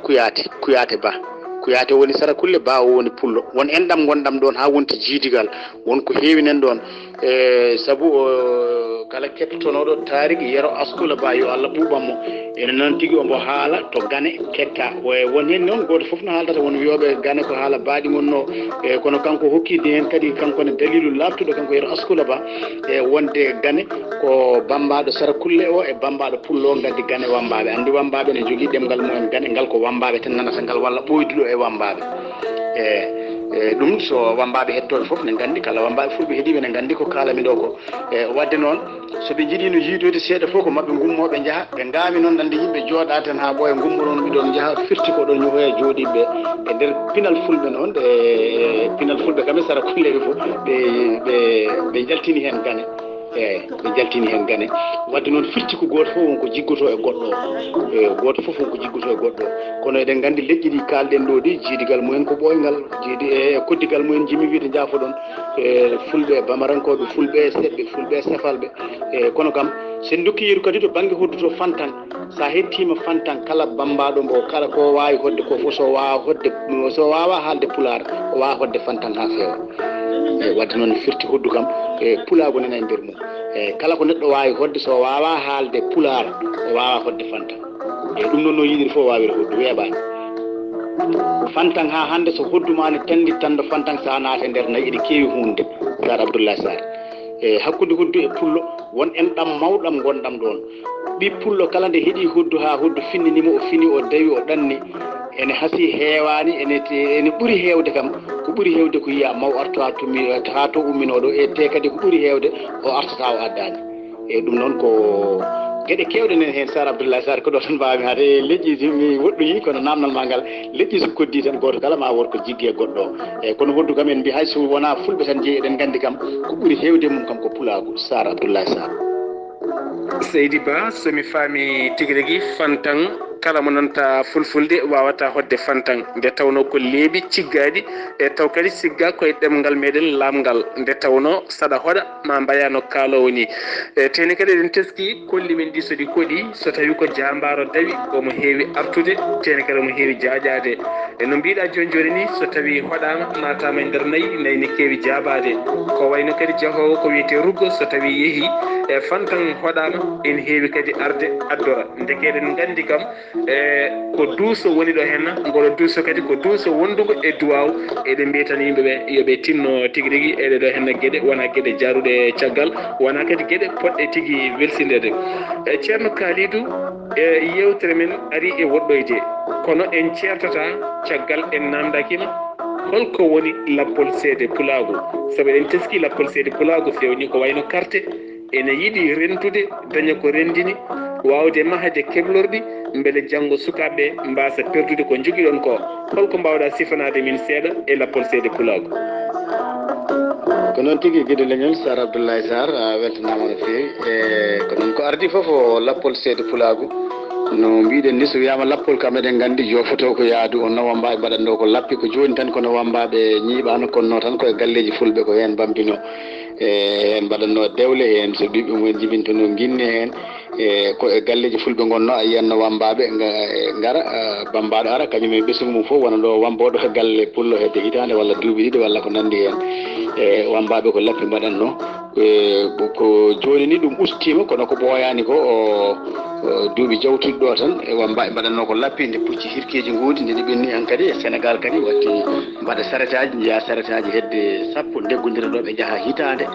kuyate ba kuyate woni sara kulle ba o woni pullo won enɗam gonɗam ɗon ha wonti jiidigal wonko heewinen ɗon saabu kala kettotonoɗo taarigi yero askula ba yo Allah ɓuuɓanmo ene noon tigui omo haala to gane ketta won hen noon goto foof no haaldata won wiyoɓe gane ko haala baaɗi gonno kono kanko hokkide hen kadi kanko ne dalilu labtuɗo kanko yero askula ba wonde gane ko bambaɗo sara kulle o e bambaɗo pullo gaddi gane wambaɓe andi wambaɓe ne jogui ɗemgal mumen gane ngal ko wambaɓe tan nanata ngal walla ɓoyduɗo e wambaɓe ɗum so wambaɓe hettoɓe foof ne gandi kala wambaɓe fulɓe heeɗiɓe ne gandi ko kalami ɗo ko wadde noon soɓe jiiɗino yiidoyde seeɗa fof ko mabɓe gummoɓe jaaha ɓe gaami noon andi yimɓe jooɗa tan ha ɓooya gummoɗon ɓiɗon jaaha firti ko ɗon ñohoya jooɗiɓe e nder pinal fulɓe noon pinal fulɓe kamɓe sara kulleɓe fof ɓe jaltini hen gane ɓe jaltini hen gane wadde noon firti ko goto fof wonko jiggoto e goɗɗo o goto fof wonko jiggoto e goɗɗo o kono eɗen gandi leƴƴi ɗi kalɗen ɗo ɗi jiidigal mumen ko ɓoyngal jiidi e koddigal mumen jimi wiide jaafoɗon fulɓe bamarankoɓe fulɓe seɓɓe fulɓe sefalɓe kono kam sen dokki yeru kadi to banggue hodduto fantan sa hettima fantan kala bambaɗo mbo kala ko wawi hodde ko fof so wawa haalde pular o wawa hodde fantan ha feewa wadde noon firti hoddu kam pulago nana e nder mum kala ko neɗɗo wawi hodde so wawa haalde pular o wawa hodde fantan ɗum noon no yiɗiri fof wawira hoddu weeɓani fantan ha hande so hodduma ne tandi tando fantan sa naate nder nayi eɗe keewi hunde Sar Abdoulaye Sarr hakkude hoddu e pullo won enɗam mawɗam gonɗam ɗon ɓi pullo kala nde heeɗi hoddu ha hoddu finninimo o fini o dawi o ɗanni ene haasi heewani ene ɓuuri heewde kam ko ɓuuri heewde ko yiya maw artu ha to umminoɗo e te kadi ko ɓuuri heewde o artata o addani ɗum noon ko gueɗe kewɗe nen hen Sar Abdoulaye Sarr ko ɗo tan mbawmi haade leƴƴi mi woɗɗoyi kono namdal ma ngal leƴƴi so koddi tan goto kala ma wonko jiggi e goɗɗo o kono hoddu kam en mbi hay so wona fulɓe tan jeeyi eɗen gandi kam ko ɓuuri heewde mum kam ko pulago Sar Abdoulaye Sarr Seydi Ba somi faami tigui rigui fantan kala mo nanta fulfulde wawata hodde fantan nde tawno ko leeɓi ciggaɗi e taw kadi sigga koye ɗemgal meɗen lamgal nde tawno saɗa hoɗa ma mbayano kaalowo ni teni kadi eɗen teski kolli men ɗi soɗi koɗi so tawi ko jambaro dawi omo heewi artude teni kadi omo heewi jaajade e no mbiɗa joni joni ni so tawi hoɗama natama e nder nayyi ne keewi jabade ko wayno kadi jahowo ko wiyete ruggo so tawi yeehi e fantan hoɗama ene heewi kadi arde addora ndeke eɗen gandi kam ko duuso woni ɗo henna ngolo duuso kadi ko duuso wondugo e duwaw eɗen mbiya tan yimɓeɓe yoɓe tinno tigui rigui eɗe ɗo henna gueɗe wona gueɗe jaruɗe caggal wona kadi gueɗe poɗɗe tigui welsidede ceerno Kalidou yewtere men ari e woɗɗoyde kono en certata caggal en namdakima holko woni lappol seede pulago saabu eɗen teski lappol seede pulago fewni ko wayno carte ene yiiɗi rentude daña ko rendini wawde mahade keblorɗi beele janggo sukaɓe mbasa perdude ko joguiɗon ko holko mbawɗa sifanade min seeɗa e lappol seede pulago ko noon tigui gueɗe leñol Sar Abdoulaye Sarr weltanama no fewi ko noon ko ardi foof o lappol seede pulago no mbiɗen ni so wiyama lappol kam eɗen gandi jofoto ko yaadu on no wambaɓe mbaɗanɗo ko lappi ko joni tan kono wambaɓe ñiiɓano konno tan koye galleji fulɓe ko hen bambino hen mbaɗanno dewle hen so ɓiɓɓe mumen jibintono guinne hen ko e galleji fulɓe gonno a yiyanno wambaɓe gara bambaɗo ara kañum e ɓesgu mum fof wona ɗo wamboɗo e galle pullo hedde hitande walla duuɓi ɗiɗi walla ko nandi hen wambaɓe ko lappi mbaɗanno ko joni ni ɗum ustima kono ko ɓooyani ko duuɓi jawtuɗi ɗo tan e wambaɓe mbaɗanno ko lappi nde pucci hirkeji guudi nde ɗi ɓenni han kadi e Sénégal kadi watti mbaɗa charrette aji jeeya charrette aji hedde sappo deggodira ɗo ɓe jaaha hitande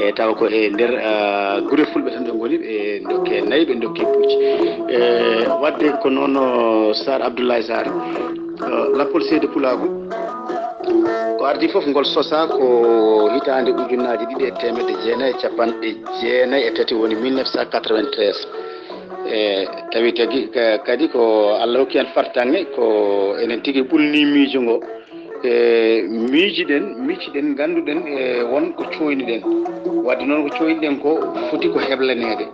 e taw ko e nder guure fulɓe tan ɓe goni ɓe dokke nayyi ɓe dokke pucci wadde ko noon Sar Abdoulaye Sarr lappol seede pulago ko ardi fof ngol sosa ko hitande ujunnaji ɗiɗi e temedde jeenayyi e capanɗe jeenayyi e tati woni 1993 tawi tagi kadi ko Allah hokki hen fartange ko enen tigui ɓulni miijo ngo miijiɗen ganduɗen won ko coyniɗen wadde noon ko coyniɗen ko foti ko heblanede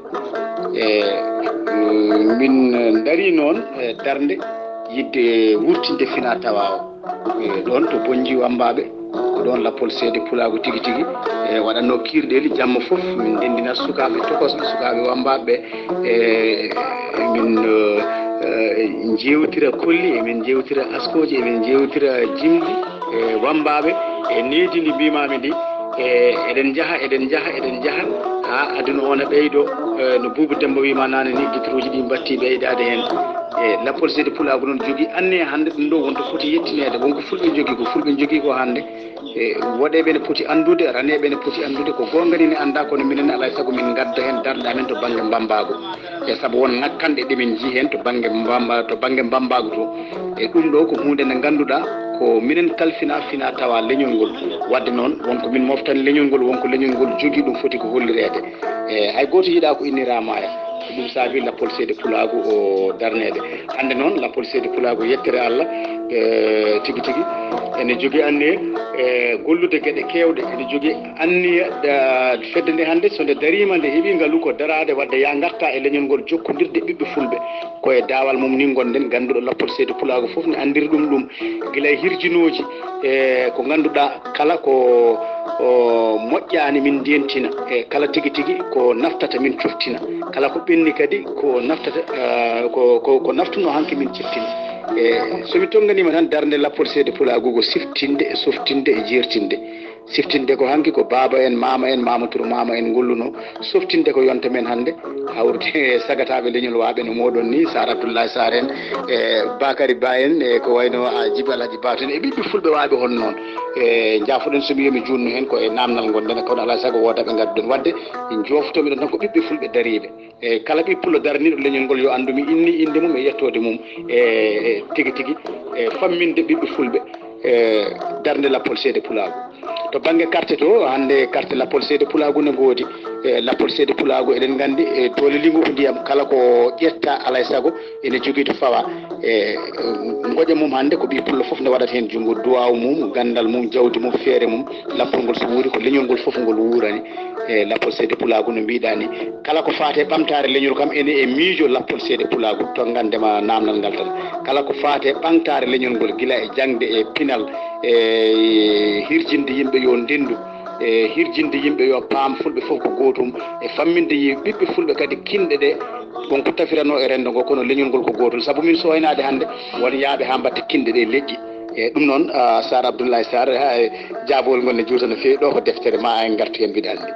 min daari noon darde yidde wurtinde fina tawa o ɗon to Bonji Wambaɓe ko ɗon lappol seede Pulago tigui tigui waɗanno kirɗeli jamma foof min dendina sukaɓe tokosɓe sukaɓe Wambaɓe min jewtira kolli emin jewtira askoji emin jewtira jimɗi Wambaɓe e needi ndi mbimami ndi eɗen jaaha ha aduna ona ɓeydo no Boubou Demba wima nane ni guitruji ɗi batti ɓeydade hen lappol seede Pulago noon jogui anne hande ɗum ɗo wonto foti yettinede wonko fulɓe jogui ko hande woɗeɓe ne poti andude raneɓe ne poti andude ko gongani ne anda kono minen alay saago min gadda hen darde amen to banggue mbambago saabu won ngakkanɗe ɗemin jii hen to banggue mbambago to ɗum ɗo ko hunde nde ganduɗa ko minen kalfina fina tawa leñol ngol wadde noon wonko min moftani leñol ngol wonko leñol ngol jogui ɗum foti ko hollirede hay goto yiiɗa ko innira Maya ɗum saabi lappol seede Pulago o darnede hande noon lappol seede Pulago yettere Allah tigui tigui ene jogui anniya gollude gueɗe kewɗe ene jogui anniya fedde nde hande so nde darima nde heeɓi ngaalu ko darade wadde ya garta e leñol ngol jokkodirde ɓiɓɓe fulɓe koye dawal mum ni gonɗen ganduɗo lappol seede Pulago foof ne andiri ɗum guilay hirjinoji ko ganduɗa kala ko moƴƴani min ndentina kala tigui tigui ko naftata min coftina kala ko ɓenni kadi ko naftata ko naftuno hanke min ceftina somi tonganima tan darde lappol seede Pulago ko siftinde e softinde e jertinde siftinde ko hanki ko baba en Mamadou mama en golluno softinde ko yonta men hande hawrude sagataɓe leñol waɓe no moɗon ni Sar Abdoulaye Sar en Bakary Ba en ko wayno Djiby Alaji Ba en e ɓiɓɓe fulɓe waɓe hon noon jaafoɗen somi yomi junnu hen ko e namdal gonɗen kono alay saago wodaɓe gadduɗen wadde joftomiɗon tan ko ɓiɓɓe fulɓe dariɓe kala ɓippullo daraniɗo leñol ngol yo andumi inni inde mum e yettode mum tigui tigui famminde ɓiɓɓe fulɓe darde lappol seede Pulago to banggue carte to hande carte lappol seede Pulago ne goodi lappol seede Pulago eɗen gandi tole lingu ko ndiyam kala ko ƴetta alay saago ene jogui to fawa goƴa mum hande ko ɓippullo foof ne waɗata hen junggo duwaw mum gandal mum jawdi mum feere mum lappol ngol so wuuri ko leñol ngol foof ngol wurani lappol seede Pulago no mbiɗa ni kala ko fate ɓamtare leñol kam ene e miijo lappol seede Pulago to gandema namdal ngal tan kala ko fate ɓamtare leñol ngol guila e jangde e pinal hirjinde yimɓe yo ndendu hirjinde yimɓe yo paam fulɓe fof ko gotum e famminde ɓiɓɓe fulɓe kadi kinɗe ɗe wonko tafirano e rendo ngo kono leñol ngol ko gotol saabu min soynade hande won yaaɓe ha mbatta kinɗe ɗe leƴƴi ɗum noon Sar Abdoulaye Sar jaabowol ngol ne juuta no fewi ɗo ko deftere ma en gartu hen mbiɗa andi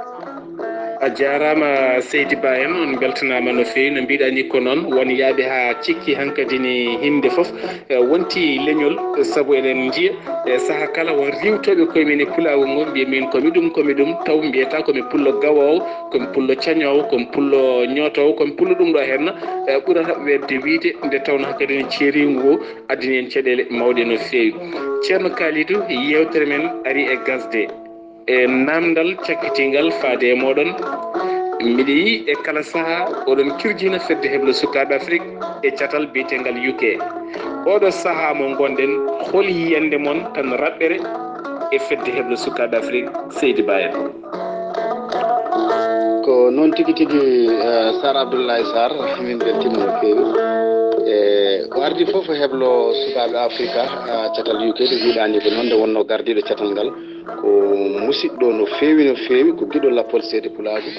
a jarama Seydi Ba en on beltanama no fewi no mbiɗa ni ko noon won yaaɓe ha cikki hankkadi ni hinde foof wonti leñol saabu eɗen jiiya saaha kala won riwtoɓe koye men e Pulago ngo mbiya min komi ɗum taw mbiyata komi pullo gawowo komi pullo cañowo komi pullo ñootowo komi pullo ɗum ɗo henna ɓurata webde wiide nde tawno hankkadi ni ceeringu o addani en caɗele mawɗe no fewi ceerno Kalidou yewtere men ari e gasde e namdal cakkitingal faade e moɗon mbiɗa yi e kala saaha oɗon kirjina fedde heɓlo sukaɓe Afrique e catal biyetengal UK oɗo saaha mo gonɗen hol yiyande moon tan raɓɓere e fedde heɓlo sukaɓe Afrique Seydi Ba en ko noon tigui tigui Sar Abdoulaye Sar min beltima no fewi ko ardi foof heɓlo sukaɓe Afrique catal UK ɗo wiɗani ko noon nde wonno gardiɗo catal ngal ko musidɗo no fewi ko guiɗo lappol seede Pulago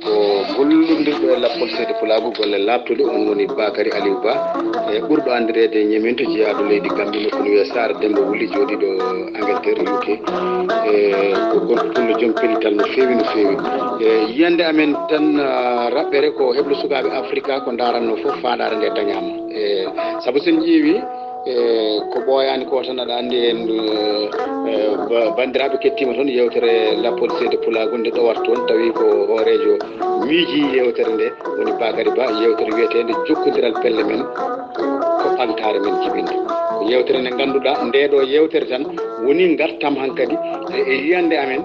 ko gollondirɗo e lappol seede Pulago golle labtude on woni Bakary Aliou Ba e ɓurɗo andirede ñeminto jeeyaɗo leydi Gambie nokku no wiye Sar Demba Wuli jooɗiɗo Angleterre UK ko gorko pullo joom pellital no fewi yiyande amen tan raɓɓere ko heɓlo sukaɓe Afrique ko daranno foof faɗare nde dañama saabu sen ƴeewi ko ɓooyani ko tan aɗa andi en bandiraɓe kettima toon yewtere lappol seede Pulago nde ɗowata toon tawi ko hoorejo miiji yewtere nde woni Bakary Ba yewtere wiyetede jokkodiral pelle men ko ɓamtare men jibinde ko yewtere nde ngannduɗaa ndeeɗo yewtere tan woni ngartam han kadi e yiyande amen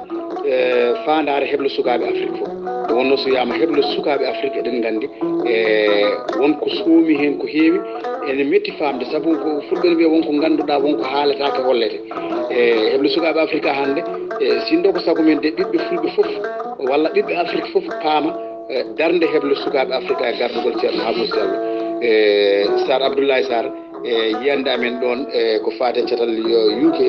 faandaare heɓlo sukaaɓe Afrique fof nde wonno so wiyama heɓlo sukaaɓe Afrique eɗen nganndi wonko soomi heen ko heewi ene metti famde sabu ko fulɓe ne wiya wonko ngannduɗaa wonko haalataake hollete heɓlo sukaaɓe Afrique hannde sindo ko sago men de ɓiɓɓe fulɓe fof walla ɓiɓɓe Afrique fof paama darnde heɓlo sukaaɓe Afrique e gardugol ceerno Hamoudou Diallo Sar Abdoulaye Sarr yiyande amen ɗon ko faate catal UK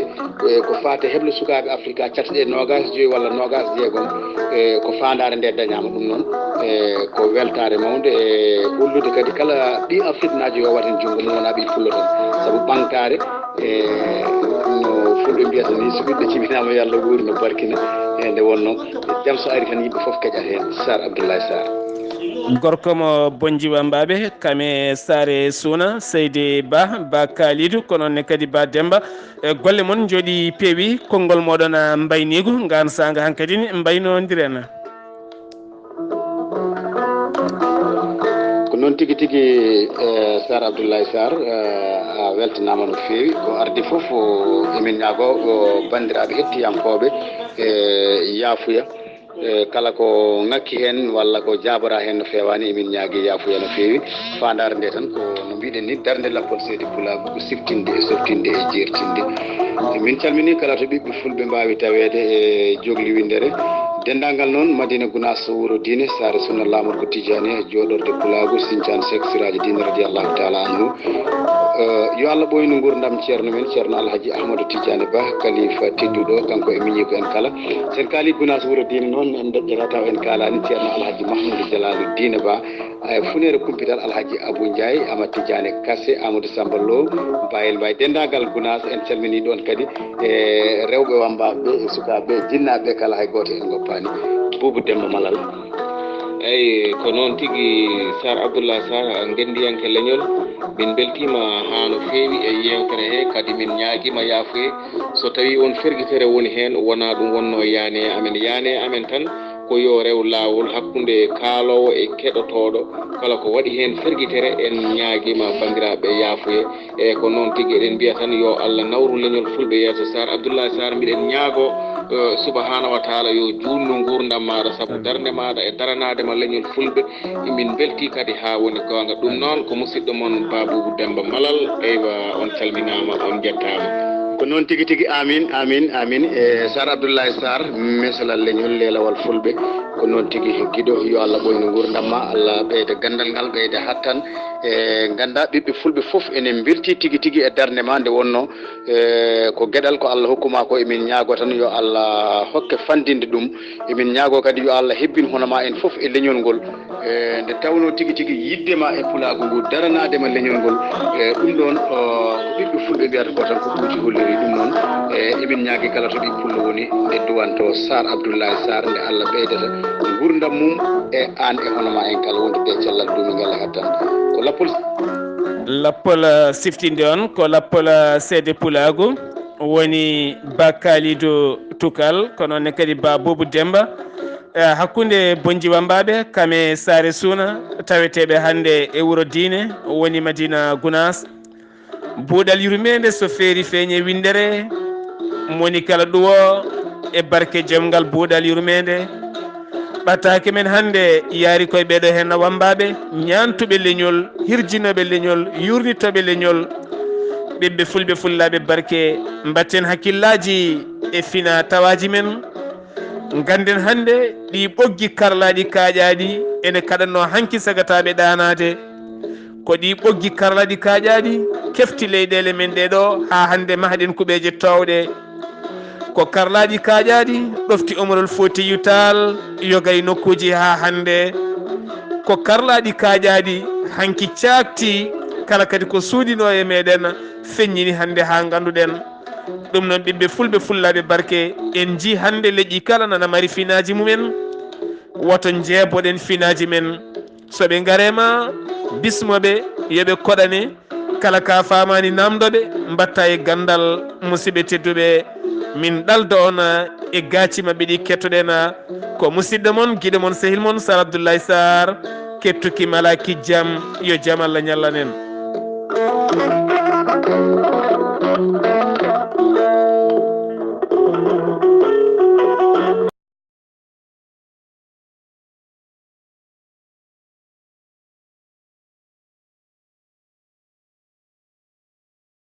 ko faate heɓlo sukaaɓe Afrique catɗe 25 walla 26 ko faandare nde dañama ɗum noon ko weltare mawde e hollude kadi kala ɗi Afrique najo yo waten junngo mum wona ɓi fullo tan saabu ɓamtare no fulɓe mbiyata ni so ɓiɓɓe cibinama yo Allah wuuri no barkina nde wonno jam so ari tan yimɓe fof keƴat hen Sar Abdoulaye Sarr gorko mo bonji wambaɓe kame Sare Souna Seydi Ba Kalidou ko noonne kadi Ba Demba golle moon jooɗi peewi konngol moɗon mbaynigu ngan sanga hankkadi mbaynodiren ko noon tigui tigui Sar Abdoulaye Sarr a weltanama no fewi ko ardi foof emin ñaago bandiraɓe hettiyankoɓe yaafuya kala ko ngakki hen walla ko jabora hen no fewani emin ñaagui yaafuya no fewi fandare nde tan ko no mbiɗen ni darde lappol Seydi Pulago ko siftinde e softinde e jertinde min calmini kala to ɓiɓɓe fulɓe mbawi tawede e jogli windere dendagal noon Madina Gounass Wuro Diine Sare Sunna Lamourgo Tidiane joɗorde Pulago Sinthiane Seck Siraji Diine radiallahu taala anhu yo Allah ɓoyno gurdam ceerno men ceerno Alhaji Ahmadou Tidiane Ba kalifa tedduɗo kanko e miñi ko en kala sen kaali Gounass Wuro Diine noon en deƴƴata taw en kalani ceerno Alhaji Mahmoudou Dialalou Diine Ba funere kumpital Alhaji Abou Ndiaye Amadou Tidiane Kassé Amadou Samba Lo Bayel Mbaye dendagal Gounass en calmini ɗon kadi e rewɓe wambaɓe e sukaɓe jinnaɓe kala hay goto en goppani Boubou Demba Malal eyyi ko noon tigui Sar Abdoulaye Sarr gendiyanke leñol min beltima ha no fewi e yewtere he kadi min ñaaguima yaafuye so tawi on ferguitere woni hen wona ɗum wonno yaane amen tan ko yo rew lawol hakkude kaalowo e keɗotoɗo kala ko waɗi hen ferguitere en ñaaguima bandiraɓe yaafuye e ko noon tigui eɗen mbiya tan yo Allah nawru leñol fulɓe yeeso Sar Abdoulaye Sarr mbiɗen ñaago subahanahu wa taala yo junnu gurdam maɗa saabu darde maɗa e daranadema leñol fulɓe min belti kadi ha woni gonga ɗum noon ko musidɗo moon Babou Demba Malal eywa on calminama on jettama ko noon tigui tigui amin e Sar Abdoulaye Sarr mesalal leñol lelawal fulɓe ko noon tigui guiɗo yo Allah ɓoyno gurdam ma Allah ɓeyda gandal ngal ɓeyda hattan e ganda ɓiɓɓe fulɓe foof enen belti tigui tigui e darde ma nde wonno ko gueɗal ko Allah hokkuma ko emin ñaago tan yo Allah hokke fandinde ɗum emin ñaago kadi yo Allah hebbin hono ma en foof e leñol ngol nde tawno tigui tigui yiddema e Pulago ngu daranadema leñol ngol ɗum ɗon ko ɓiɓɓe fulɓe mbiyata ko tan ko ɓuuti holliri ɗum noon emin ñaagui kala to ɓi pullo woni nde duwanto Sar Abdoulaye Sarr nde Allah ɓeydata gurdam mum e an e hono ma en kala wondude cellal dumigal hattan ko lappol siftinde on ko lappol seede Pulago woni Ba Kalidou Tukal ko noonne kadi Ba Boubou Demba hakkude bonji wambaɓe kame Sare Souna taweteɓe hande e Wuro Diine woni Madina Gounass buuɗal yurmede so feeri feeñe windere moni kala ɗuwo e barke jamgal buuɗal yurmede ɓattake men hande yaari koye ɓeɗo hen wambaɓe ñantuɓe leñol hirjinoɓe leñol yurnitoɓe leñol ɓiɓɓe fulɓe fullaɓe barke mbatten hakkillaji e fina tawaji men ganden hande ɗi ɓoggi karlaɗi kaaƴaɗi ene kaɗanno hanki sagataɓe ɗanade ko ɗi ɓoggi karlaɗi kaaƴaɗi kefti leyɗele men ɗeɗo ha hande mahɗen kuɓeje towɗe ko karlaɗi kaaƴaɗi ɗofti Omarol Foutiyou Tall yogay nokkuji ha hande ko karlaɗi kaaƴaɗi hanki cakti kala kadi ko suuɗino e meɗen feññini hande ha ganduɗen ɗum noon ɓiɓɓe fulɓe fullaɓe barke en ji hande leƴƴi kala nana mari finaji mumen woto jeeboɗen finaji men soɓe garema bismoɓe yoɓe koɗane kala ka famani namdoɓe mbatta e gandal musidɓe tedduɓe min ɗaldo on e gaaci mabɓe ɗi kettoɗen ko musidɗo moon guiɗo moon sehil moon Sar Abdoulaye Sarr kettuki mala kijjam yo jaam Allah ñallanen